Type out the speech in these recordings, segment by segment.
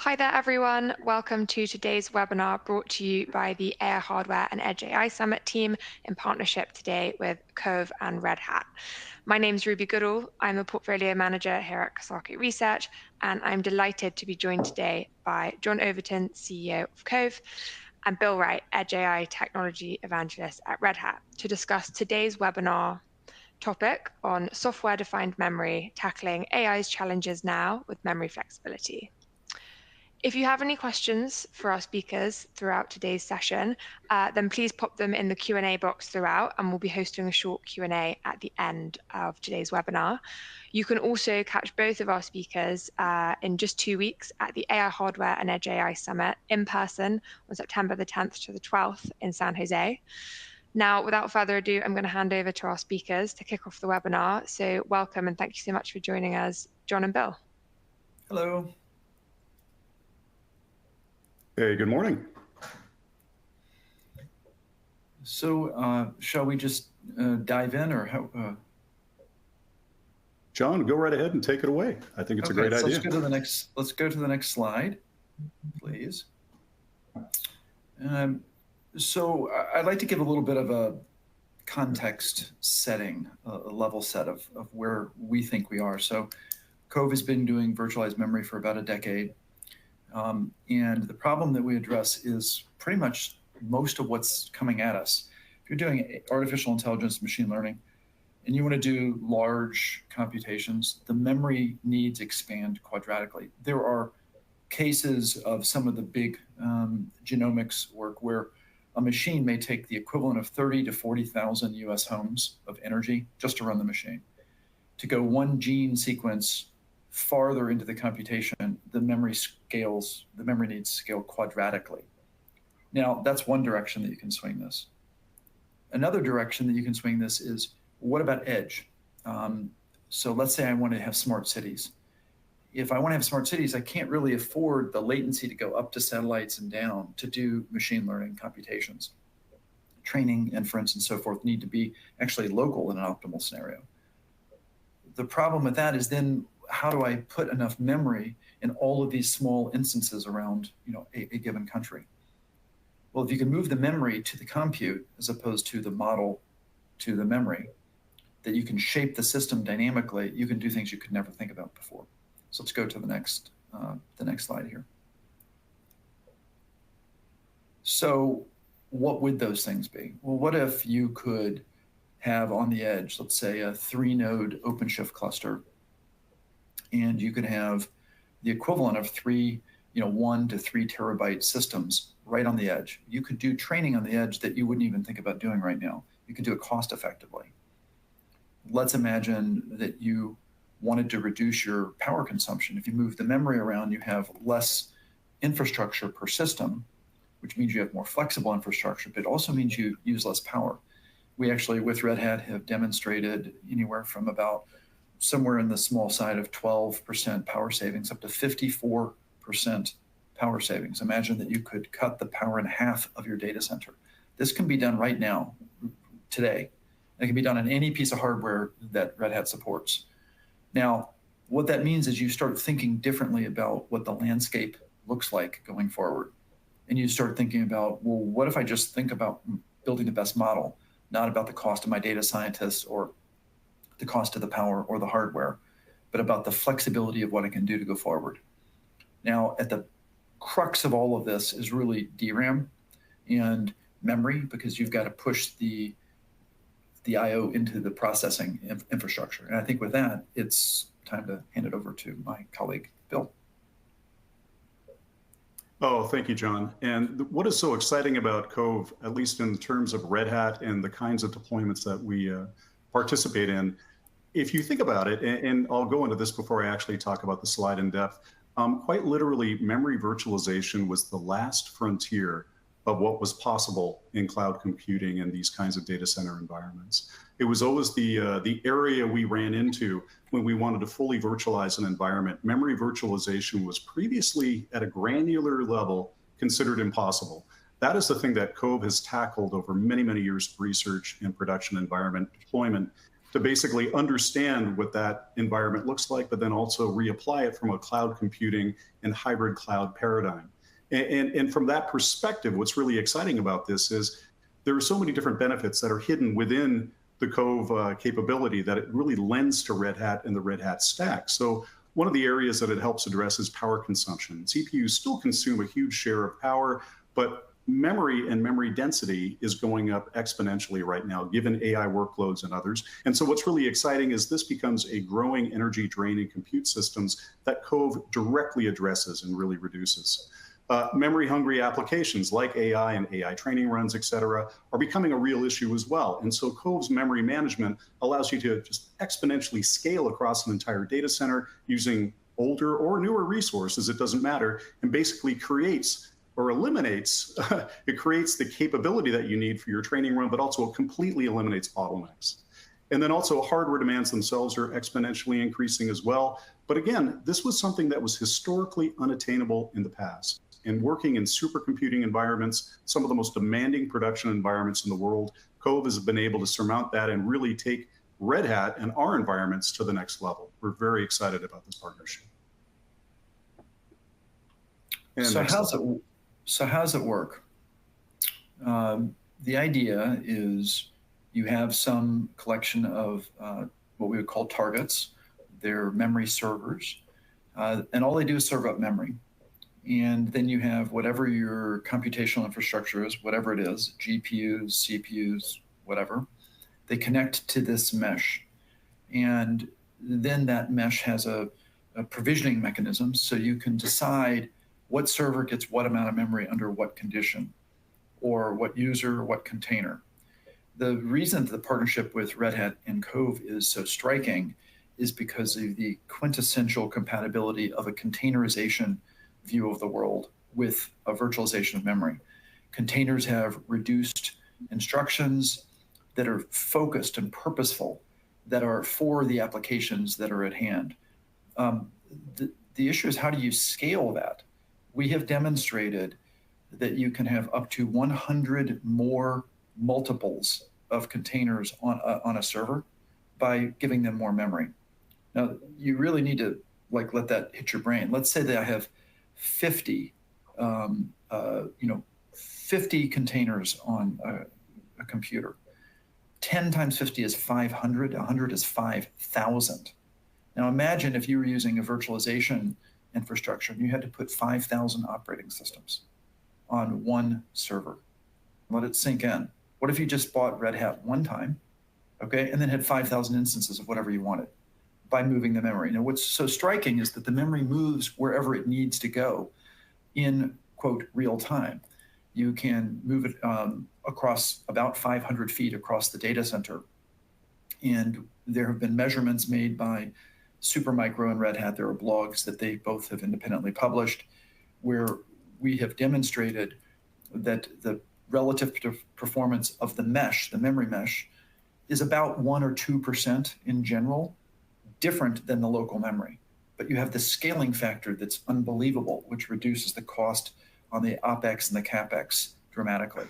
Hi there, everyone. Welcome to today's webinar brought to you by the AI Hardware and Edge AI Summit team in partnership today with Kove and Red Hat. My name is Ruby Goodall. I'm a portfolio manager here at Kosaki Research, and I'm delighted to be joined today by John Overton, CEO of Kove, and Bill Wright, Edge AI Technology Evangelist at Red Hat, to discuss today's webinar topic on software-defined memory, tackling AI's challenges now with memory flexibility. If you have any questions for our speakers throughout today's session, then please pop them in the Q&A box throughout, and we'll be hosting a short Q&A at the end of today's webinar. You can also catch both of our speakers in just 2 weeks at the AI Hardware and Edge AI Summit in person on September the 10th to the 12th in San Jose. Now, without further ado, I'm going to hand over to our speakers to kick off the webinar. So welcome and thank you so much for joining us, John and Bill. Hello. Hey, good morning. So shall we just dive in, or how? John, go right ahead and take it away. I think it's a great idea. Let's go to the next slide, please. So I'd like to give a little bit of a context setting, a level set of where we think we are. So Kove has been doing virtualized memory for about a decade. And the problem that we address is pretty much most of what's coming at us. If you're doing artificial intelligence, machine learning, and you want to do large computations, the memory needs expand quadratically. There are cases of some of the big genomics work where a machine may take the equivalent of 30 to 40,000 US homes of energy just to run the machine. To go one gene sequence farther into the computation, the memory needs scale quadratically. Now, that's one direction that you can swing this. Another direction that you can swing this is, what about edge? So let's say I want to have smart cities. If I want to have smart cities, I can't really afford the latency to go up to satellites and down to do machine learning computations. Training, inference, and so forth need to be actually local in an optimal scenario. The problem with that is then, how do I put enough memory in all of these small instances around a given country? Well, if you can move the memory to the compute as opposed to the model to the memory, that you can shape the system dynamically, you can do things you could never think about before. So let's go to the next slide here. So what would those things be? Well, what if you could have on the edge, let's say a 3-node OpenShift cluster, and you could have the equivalent of 1 to 3 terabyte systems right on the edge. You could do training on the edge that you wouldn't even think about doing right now. You could do it cost effectively. Let's imagine that you wanted to reduce your power consumption. If you move the memory around, you have less infrastructure per system, which means you have more flexible infrastructure, but it also means you use less power. We actually, with Red Hat, have demonstrated anywhere from about somewhere in the small side of 12% power savings up to 54% power savings. Imagine that you could cut the power in half of your data center. This can be done right now, today. It can be done on any piece of hardware that Red Hat supports. Now, what that means is you start thinking differently about what the landscape looks like going forward. And you start thinking about, well, what if I just think about building the best model, not about the cost of my data scientists or the cost of the power or the hardware, but about the flexibility of what I can do to go forward. Now, at the crux of all of this is really DRAM and memory, because you've got to push the I/O into the processing infrastructure. And I think with that, it's time to hand it over to my colleague, Bill. Oh, thank you, John. And what is so exciting about Kove, at least in terms of Red Hat and the kinds of deployments that we participate in, if you think about it, and I'll go into this before I actually talk about the slide in depth, quite literally, memory virtualization was the last frontier of what was possible in cloud computing and these kinds of data center environments. It was always the area we ran into when we wanted to fully virtualize an environment. Memory virtualization was previously at a granular level considered impossible. That is the thing that Kove has tackled over many, many years of research and production environment deployment to basically understand what that environment looks like, but then also reapply it from a cloud computing and hybrid cloud paradigm. And from that perspective, what's really exciting about this is there are so many different benefits that are hidden within the Kove capability that it really lends to Red Hat and the Red Hat stack. So one of the areas that it helps address is power consumption. CPUs still consume a huge share of power, but memory and memory density is going up exponentially right now, given AI workloads and others. And so what's really exciting is this becomes a growing energy drain in compute systems that Kove directly addresses and really reduces. Memory-hungry applications like AI and AI training runs, et cetera, are becoming a real issue as well. And so Kove's memory management allows you to just exponentially scale across an entire data center using older or newer resources, it doesn't matter, and basically creates or eliminates, it creates the capability that you need for your training run, but also it completely eliminates bottlenecks. And then also hardware demands themselves are exponentially increasing as well. But again, this was something that was historically unattainable in the past. And working in supercomputing environments, some of the most demanding production environments in the world, Kove has been able to surmount that and really take Red Hat and our environments to the next level. We're very excited about this partnership. And so how's it work? The idea is you have some collection of what we would call targets. They're memory servers, and all they do is serve up memory. And then you have whatever your computational infrastructure is, whatever it is, GPUs, CPUs, whatever. They connect to this mesh. And then that mesh has a provisioning mechanism, so you can decide what server gets what amount of memory under what condition, or what user, or what container. The reason the partnership with Red Hat and Kove is so striking is because of the quintessential compatibility of a containerization view of the world with a virtualization of memory. Containers have reduced instructions that are focused and purposeful, that are for the applications that are at hand. The issue is, how do you scale that? We have demonstrated that you can have up to 100 more multiples of containers on a server by giving them more memory. Now, you really need to let that hit your brain. Let's say that I have 50, 50 containers on a computer. 10 times 50 is 500, 100 is 5,000. Now imagine if you were using a virtualization infrastructure and you had to put 5,000 operating systems on one server. Let it sink in. What if you just bought Red Hat one time, okay, and then had 5,000 instances of whatever you wanted by moving the memory? Now, what's so striking is that the memory moves wherever it needs to go in, quote, real time. You can move it across about 500 feet across the data center. And there have been measurements made by Supermicro and Red Hat. There are blogs that they both have independently published where we have demonstrated that the relative performance of the mesh, the memory mesh, is about 1 or 2% in general, different than the local memory. But you have the scaling factor that's unbelievable, which reduces the cost on the OpEx and the CapEx dramatically.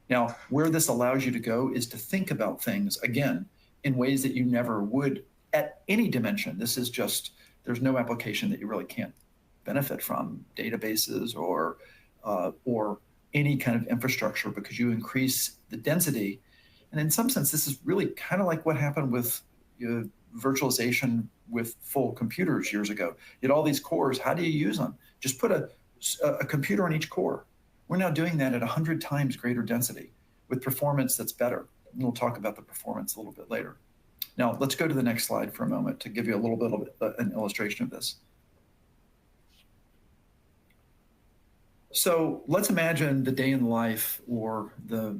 Now, where this allows you to go is to think about things, again, in ways that you never would at any dimension. This is just, there's no application that you really can't benefit from, databases or any kind of infrastructure, because you increase the density. And in some sense, this is really kind of like what happened with virtualization with full computers years ago. You had all these cores. How do you use them? Just put a computer on each core. We're now doing that at 100 times greater density with performance that's better. And we'll talk about the performance a little bit later. Now, let's go to the next slide for a moment to give you a little bit of an illustration of this. So let's imagine the day in the life, or the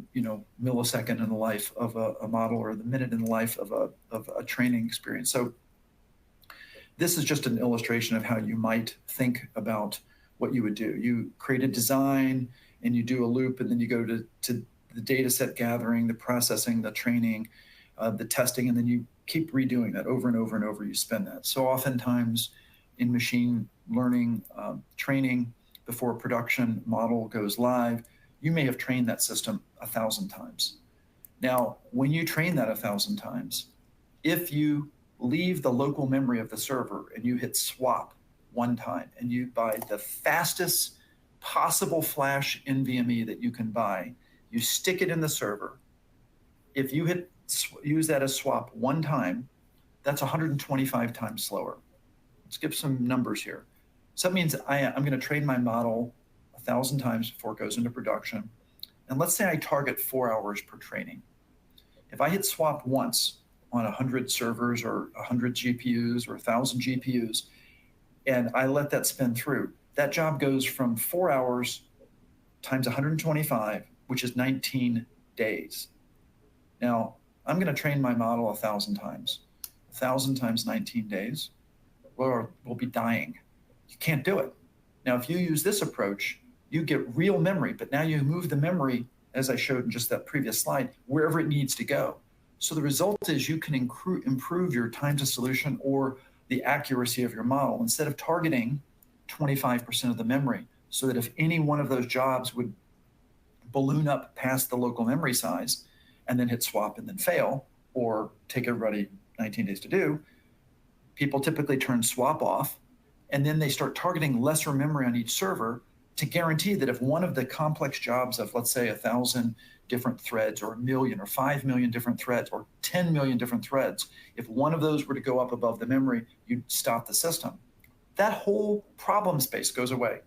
millisecond in the life of a model, or the minute in the life of a training experience. So this is just an illustration of how you might think about what you would do. You create a design and you do a loop, and then you go to the data set gathering, the processing, the training, the testing, and then you keep redoing that over and over and over. You spin that. So oftentimes in machine learning training, before a production model goes live, you may have trained that system 1,000 times. Now, when you train that 1,000 times, If you leave the local memory of the server and you hit swap one time and you buy the fastest possible flash NVMe that you can buy, you stick it in the server. If you use that as swap one time, that's 125 times slower. Let's give some numbers here. So that means I'm going to train my model 1,000 times before it goes into production. And let's say I target 4 hours per training. If I hit swap once on 100 servers or 100 GPUs or 1,000 GPUs, and I let that spin through, that job goes from 4 hours times 125, which is 19 days. Now, I'm going to train my model 1,000 times. 1,000 times 19 days, or we'll be dying. You can't do it. Now, if you use this approach, you get real memory, but now you move the memory, as I showed in just that previous slide, wherever it needs to go. So the result is you can improve your time to solution or the accuracy of your model instead of targeting 25% of the memory, so that if any one of those jobs would balloon up past the local memory size and then hit swap and then fail, or take everybody 19 days to do, people typically turn swap off, and then they start targeting lesser memory on each server to guarantee that if one of the complex jobs of, let's say, 1,000 different threads or 1 million or 5 million different threads or 10 million different threads, if one of those were to go up above the memory, you'd stop the system. That whole problem space goes away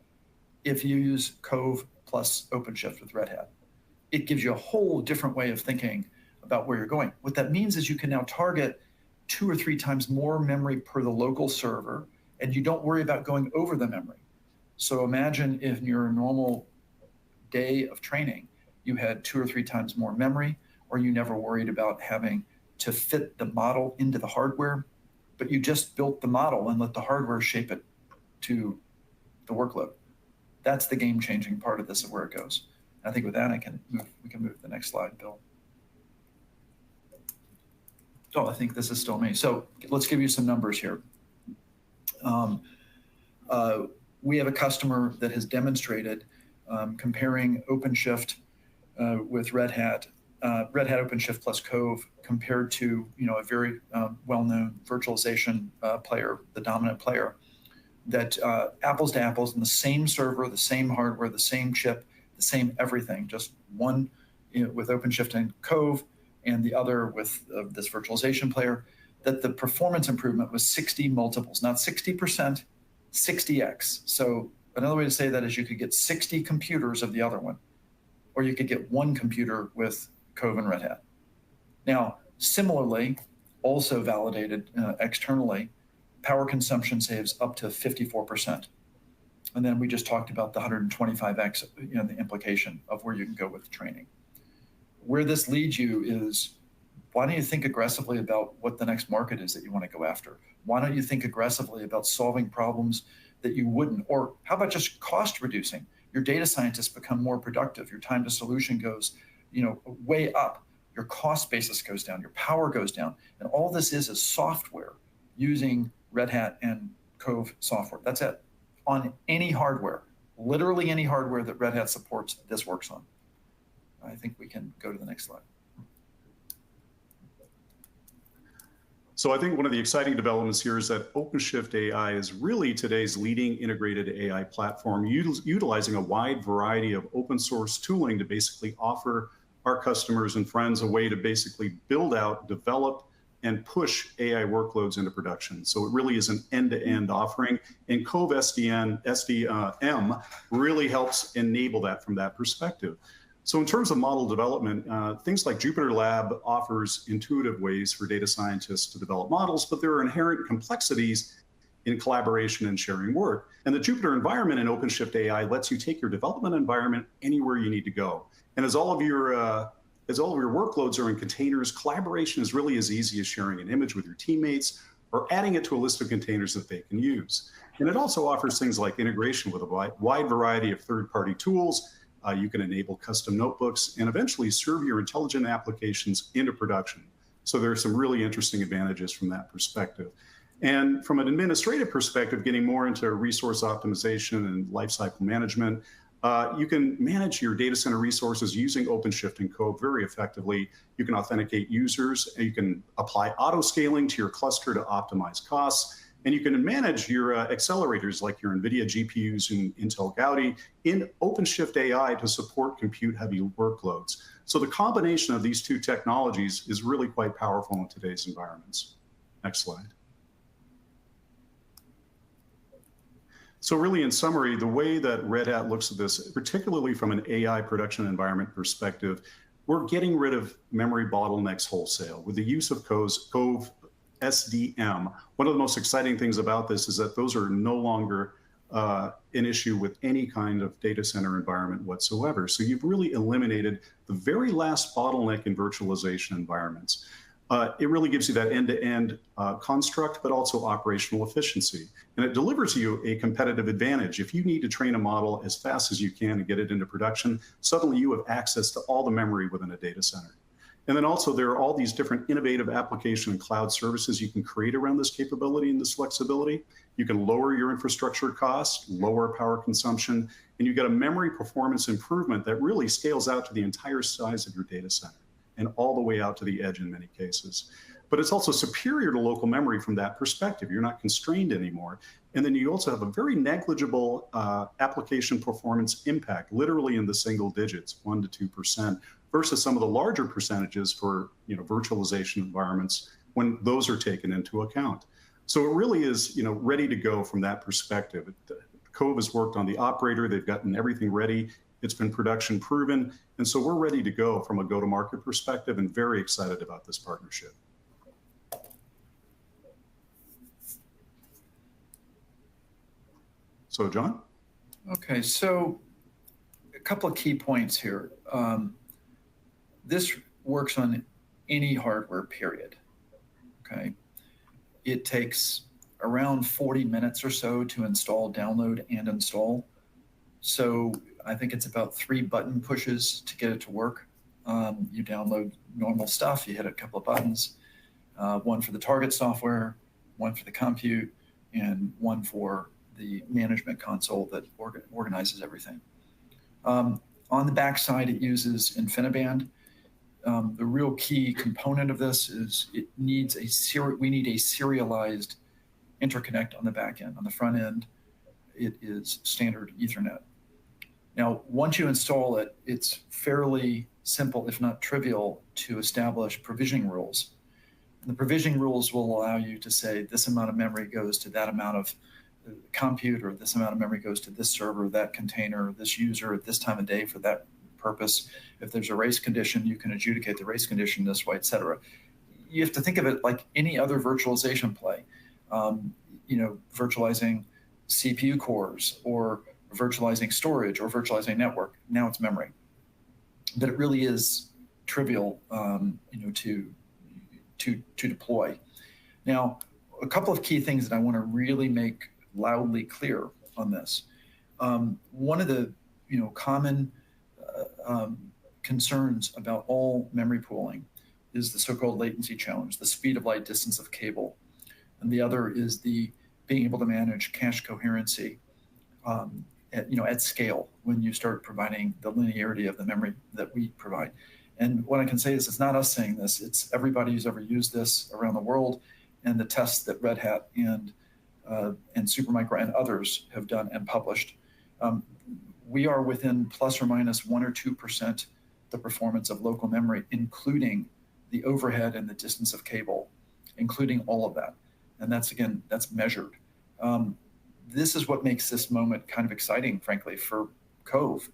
if you use Kove plus OpenShift with Red Hat. It gives you a whole different way of thinking about where you're going. What that means is you can now target 2 or 3 times more memory per the local server, and you don't worry about going over the memory. So imagine if in your normal day of training, you had 2 or 3 times more memory, or you never worried about having to fit the model into the hardware, but you just built the model and let the hardware shape it to the workload. That's the game-changing part of this, of where it goes. I think with that, we can move to the next slide, Bill. Oh, I think this is still me. So let's give you some numbers here. We have a customer that has demonstrated comparing OpenShift with Red Hat OpenShift plus Kove compared to a very well-known virtualization player, the dominant player, that apples to apples in the same server, the same hardware, the same chip, the same everything, just one with OpenShift and Kove and the other with this virtualization player, that the performance improvement was 60 multiples, not 60%, 60x. So another way to say that is you could get 60 computers of the other one, or you could get 1 computer with Kove and Red Hat. Now, similarly, also validated externally, power consumption saves up to 54%. And then we just talked about the 125x, the implication of where you can go with training. Where this leads you is, why don't you think aggressively about what the next market is that you want to go after? Why don't you think aggressively about solving problems that you wouldn't? Or how about just cost reducing? Your data scientists become more productive. Your time to solution goes, way up. Your cost basis goes down. Your power goes down. And all this is software using Red Hat and Kove software. That's it. On any hardware, literally any hardware that Red Hat supports, this works on. I think we can go to the next slide. So I think one of the exciting developments here is that OpenShift AI is really today's leading integrated AI platform, utilizing a wide variety of open source tooling to basically offer our customers and friends a way to basically build out, develop, and push AI workloads into production. So it really is an end-to-end offering, and Kove SDM really helps enable that from that perspective. So in terms of model development, things like Jupyter Lab offers intuitive ways for data scientists to develop models, but there are inherent complexities in collaboration and sharing work. And the Jupyter environment in OpenShift AI lets you take your development environment anywhere you need to go. And as all of your workloads are in containers, collaboration is really as easy as sharing an image with your teammates or adding it to a list of containers that they can use. And it also offers things like integration with a wide variety of third-party tools. You can enable custom notebooks and eventually serve your intelligent applications into production. So there are some really interesting advantages from that perspective. And from an administrative perspective, getting more into resource optimization and lifecycle management, You can manage your data center resources using OpenShift and Kove very effectively. You can authenticate users, and you can apply auto scaling to your cluster to optimize costs, and you can manage your accelerators like your NVIDIA GPUs and Intel Gaudi in OpenShift AI to support compute-heavy workloads. So the combination of these two technologies is really quite powerful in today's environments. Next slide. So really, in summary, the way that Red Hat looks at this, particularly from an AI production environment perspective, we're getting rid of memory bottlenecks wholesale with the use of Kove SDM. One of the most exciting things about this is that those are no longer an issue with any kind of data center environment whatsoever. So you've really eliminated the very last bottleneck in virtualization environments. It really gives you that end-to-end construct, but also operational efficiency. And it delivers you a competitive advantage. If you need to train a model as fast as you can and get it into production, suddenly you have access to all the memory within a data center. And then also there are all these different innovative application and cloud services you can create around this capability and this flexibility. You can lower your infrastructure costs, lower power consumption, and you get a memory performance improvement that really scales out to the entire size of your data center and all the way out to the edge in many cases. But it's also superior to local memory from that perspective. You're not constrained anymore. And then you also have a very negligible application performance impact, literally in the single digits, 1% to 2%, versus some of the larger percentages for virtualization environments when those are taken into account. So it really is ready to go from that perspective. Kove has worked on the operator. They've gotten everything ready. It's been production proven. And so we're ready to go from a go-to-market perspective and very excited about this partnership. So, John? Okay, so a couple of key points here. This works on any hardware, period. Okay, it takes around 40 minutes or so to install, download, and install. So I think it's about 3 button pushes to get it to work. You download normal stuff, you hit a couple of buttons, one for the target software, one for the compute, and one for the management console that organizes everything. On the backside, it uses InfiniBand. The real key component of this is we need a serialized interconnect on the back end. On the front end, it is standard Ethernet. Now, once you install it, it's fairly simple, if not trivial, to establish provisioning rules. And the provisioning rules will allow you to say this amount of memory goes to that amount of compute, or this amount of memory goes to this server, that container, this user at this time of day for that purpose. If there's a race condition, you can adjudicate the race condition this way, et cetera. You have to think of it like any other virtualization play. Virtualizing CPU cores, or virtualizing storage, or virtualizing network. Now it's memory, but it really is trivial, to deploy. Now, a couple of key things that I want to really make loudly clear on this. One of the common concerns about all memory pooling is the so-called latency challenge, the speed of light distance of cable, and the other is the being able to manage cache coherency at scale when you start providing the linearity of the memory that we provide. And what I can say is it's not us saying this, it's everybody who's ever used this around the world, and the tests that Red Hat and Supermicro and others have done and published. We are within plus or minus 1 or 2% the performance of local memory, including the overhead and the distance of cable, including all of that. And that's measured. This is what makes this moment kind of exciting, frankly, for Kove.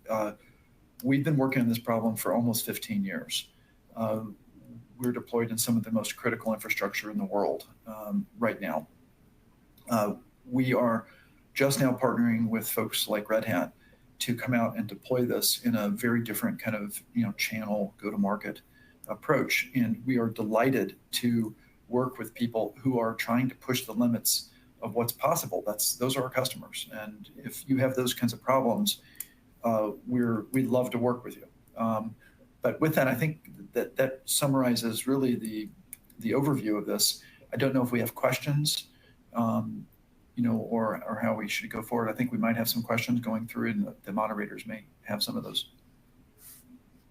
We've been working on this problem for almost 15 years. We're deployed in some of the most critical infrastructure in the world right now. We are just now partnering with folks like Red Hat to come out and deploy this in a very different kind of channel go-to-market approach. And we are delighted to work with people who are trying to push the limits of what's possible. Those are our customers. And if you have those kinds of problems, we'd love to work with you. But with that, I think that summarizes really the overview of this. I don't know if we have questions. or how we should go forward. I think we might have some questions going through, and the moderators may have some of those.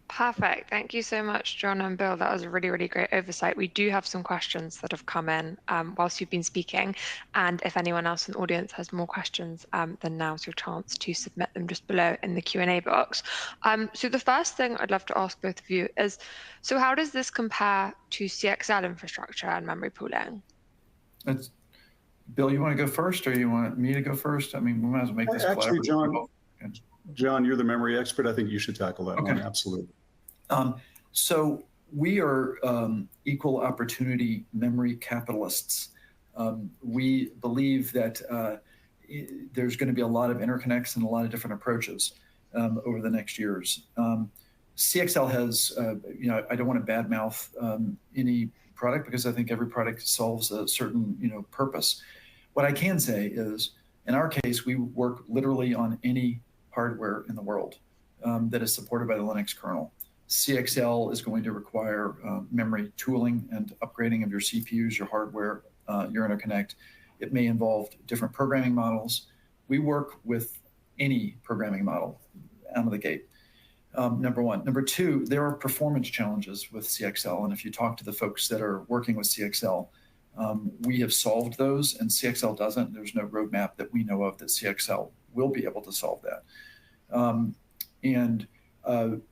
Perfect. Thank you so much, John and Bill. That was a really, really great oversight. We do have some questions that have come in whilst you've been speaking. And if anyone else in the audience has more questions, then now's your chance to submit them just below in the Q&A box. So the first thing I'd love to ask both of you is, so how does this compare to CXL infrastructure and memory pooling? Bill, you want to go first, or you want me to go first? I mean, we might as well make this actually, collaborative. John, you're the memory expert. I think you should tackle that one. Absolutely. So we are equal opportunity memory capitalists. We believe that there's going to be a lot of interconnects and a lot of different approaches over the next years. CXL has, I don't want to badmouth any product, because I think every product solves a certain, purpose. What I can say is, in our case, we work literally on any hardware in the world that is supported by the Linux kernel. CXL is going to require memory tooling and upgrading of your CPUs, your hardware, your interconnect. It may involve different programming models. We work with any programming model out of the gate, number one. Number two, there are performance challenges with CXL. And if you talk to the folks that are working with CXL, we have solved those, and CXL doesn't. There's no roadmap that we know of that CXL will be able to solve that.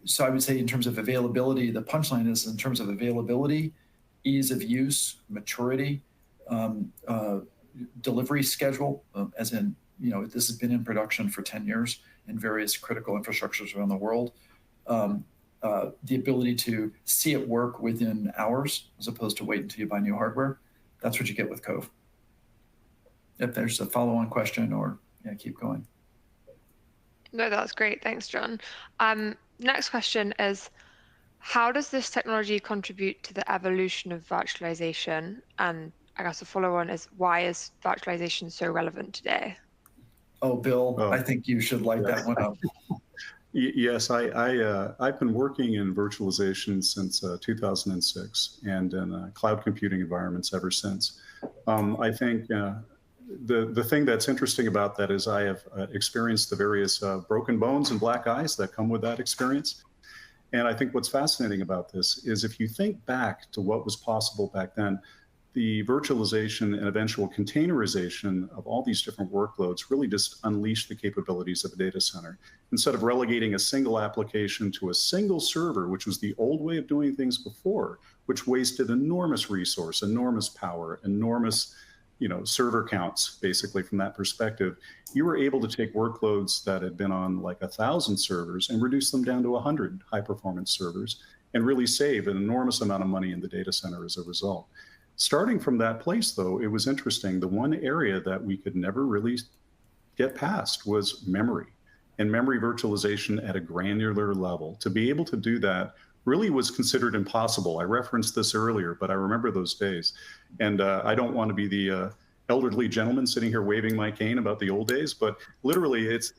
So I would say, in terms of availability, the punchline is, in terms of availability, ease of use, maturity, delivery schedule, as in, this has been in production for 10 years in various critical infrastructures around the world. The ability to see it work within hours, as opposed to wait until you buy new hardware. That's what you get with Kove. If there's a follow-on question, or keep going. No, that's great. Thanks, John. Next question is, how does this technology contribute to the evolution of virtualization? And I guess the follow-on is, why is virtualization so relevant today? Oh, Bill, I think you should light that one up. Yes, I've been working in virtualization since 2006, and in cloud computing environments ever since. I think the thing that's interesting about that is I have experienced the various broken bones and black eyes that come with that experience. And I think what's fascinating about this is, if you think back to what was possible back then, the virtualization and eventual containerization of all these different workloads really just unleashed the capabilities of a data center. Instead of relegating a single application to a single server, which was the old way of doing things before, which wasted enormous resource, enormous power, enormous server counts, basically, from that perspective, you were able to take workloads that had been on like 1,000 servers and reduce them down to 100 high-performance servers, and really save an enormous amount of money in the data center as a result. Starting from that place, though, it was interesting. The one area that we could never really get past was memory, and memory virtualization at a granular level. To be able to do that really was considered impossible. I referenced this earlier, but I remember those days. And I don't want to be the elderly gentleman sitting here waving my cane about the old days, but literally it's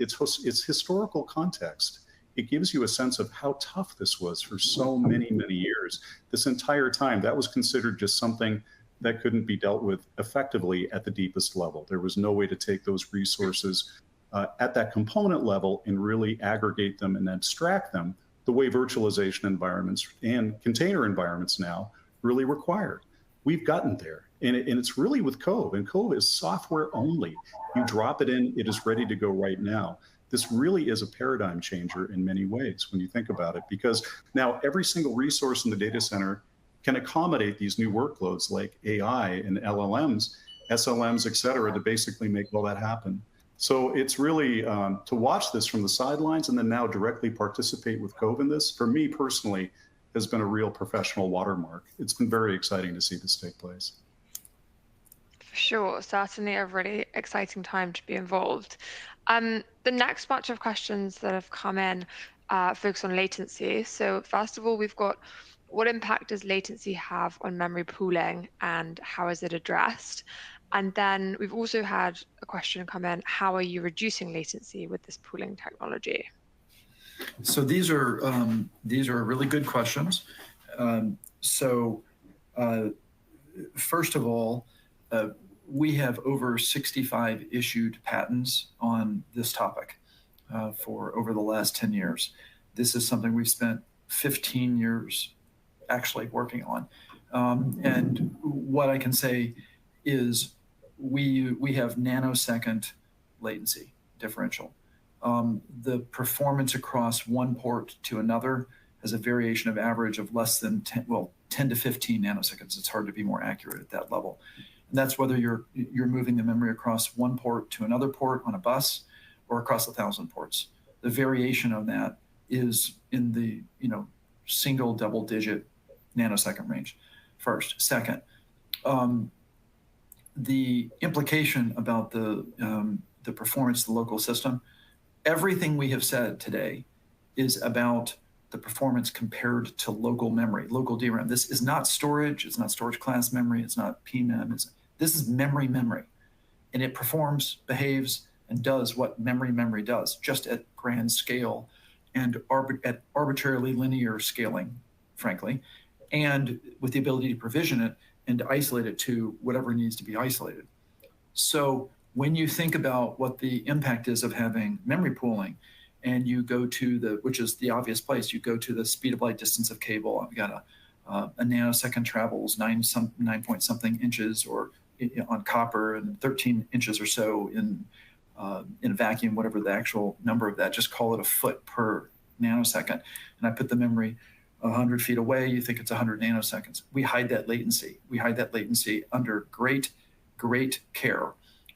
historical context. It gives you a sense of how tough this was for so many, many years. This entire time, that was considered just something that couldn't be dealt with effectively at the deepest level. There was no way to take those resources at that component level and really aggregate them and abstract them the way virtualization environments and container environments now really require. We've gotten there, and it's really with Kove, and Kove is software only. You drop it in, it is ready to go right now. This really is a paradigm changer in many ways when you think about it, because now every single resource in the data center can accommodate these new workloads like AI and LLMs, SLMs, et cetera, to basically make all that happen. So it's really, to watch this from the sidelines and then now directly participate with Kove in this, for me personally, has been a real professional watermark. It's been very exciting to see this take place. For sure, certainly a really exciting time to be involved. The next batch of questions that have come in focus on latency. So first of all, we've got, what impact does latency have on memory pooling, and how is it addressed? And then we've also had a question come in, how are you reducing latency with this pooling technology? So these are really good questions. First of all, we have over 65 issued patents on this topic for over the last 10 years. This is something we've spent 15 years actually working on. And what I can say is we have nanosecond latency differential. The performance across one port to another has a variation of average of less than 10 to 15 nanoseconds. It's hard to be more accurate at that level. And that's whether you're moving the memory across one port to another port on a bus or across 1,000 ports. The variation of that is in the single double digit nanosecond range. First. Second, the implication about the performance of the local system, everything we have said today is about the performance compared to local memory, local DRAM. This is not storage. It's not storage class memory. It's not PMEM. This is memory. And it performs, behaves, and does what memory does, just at grand scale and at arbitrarily linear scaling, frankly, and with the ability to provision it and to isolate it to whatever needs to be isolated. So when you think about what the impact is of having memory pooling, and you go to which is the obvious place, you go to the speed of light distance of cable. I've got a nanosecond travels 9 point something inches or on copper, and 13 inches or so in vacuum, whatever the actual number of that, just call it a foot per nanosecond. And I put the memory 100 feet away, you think it's 100 nanoseconds. We hide that latency. We hide that latency under great care.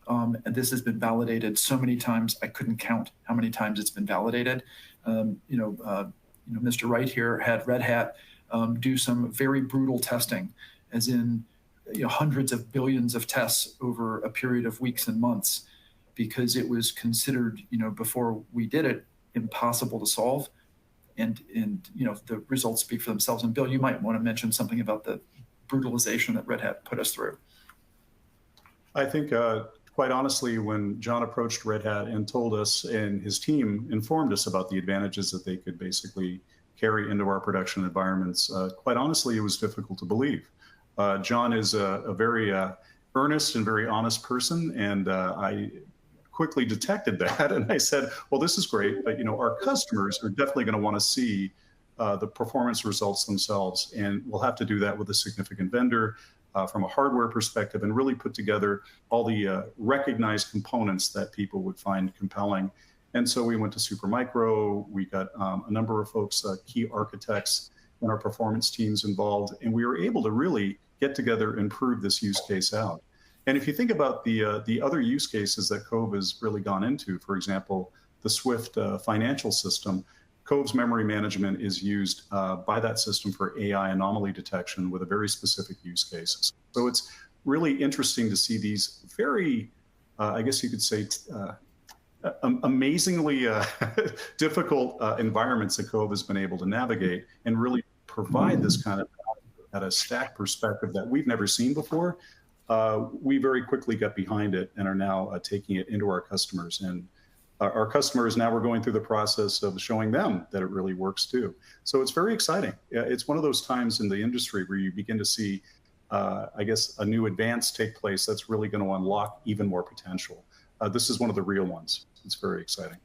And this has been validated so many times, I couldn't count how many times it's been validated. Mr. Wright here had Red Hat do some very brutal testing, as in hundreds of billions of tests over a period of weeks and months, because it was considered, before we did it, impossible to solve. And the results speak for themselves. And Bill, you might want to mention something about the brutalization that Red Hat put us through. I think, quite honestly, when John approached Red Hat and told us, and his team informed us about the advantages that they could basically carry into our production environments, quite honestly, it was difficult to believe. John is a very earnest and very honest person, and I quickly detected that, and I said, well, this is great, but our customers are definitely going to want to see the performance results themselves, and we'll have to do that with a significant vendor from a hardware perspective, and really put together all the recognized components that people would find compelling. And so we went to Supermicro. We got a number of folks, key architects and our performance teams involved, and we were able to really get together and prove this use case out. And if you think about the other use cases that Kove has really gone into, for example, the Swift financial system, Kove's memory management is used by that system for AI anomaly detection with a very specific use case. So it's really interesting to see these very, I guess you could say, amazingly difficult environments that Kove has been able to navigate and really provide this kind of at a stack perspective that we've never seen before. We very quickly got behind it and are now taking it into our customers. And our customers, now we're going through the process of showing them that it really works too. So it's very exciting. It's one of those times in the industry where you begin to see, I guess, a new advance take place that's really going to unlock even more potential. This is one of the real ones. It's very exciting.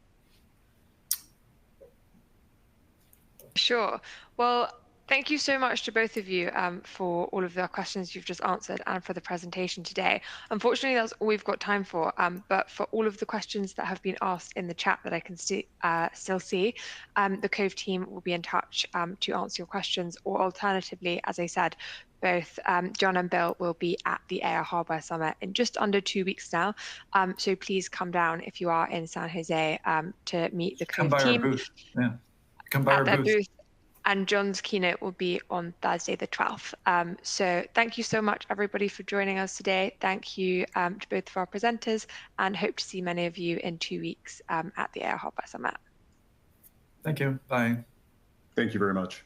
Sure. Well, thank you so much to both of you for all of the questions you've just answered and for the presentation today. Unfortunately, that's all we've got time for, but for all of the questions that have been asked in the chat that I can still see, the Kove team will be in touch to answer your questions, or alternatively, as I said, both John and Bill will be at the AI Hardware Summit in just under 2 weeks now. So please come down if you are in San Jose to meet the Kove team. Come by our booth. Yeah. Come by our booth. And John's keynote will be on Thursday the 12th. So thank you so much, everybody, for joining us today. Thank you to both of our presenters, and hope to see many of you in 2 weeks at the AI Hardware Summit. Thank you. Bye. Thank you very much.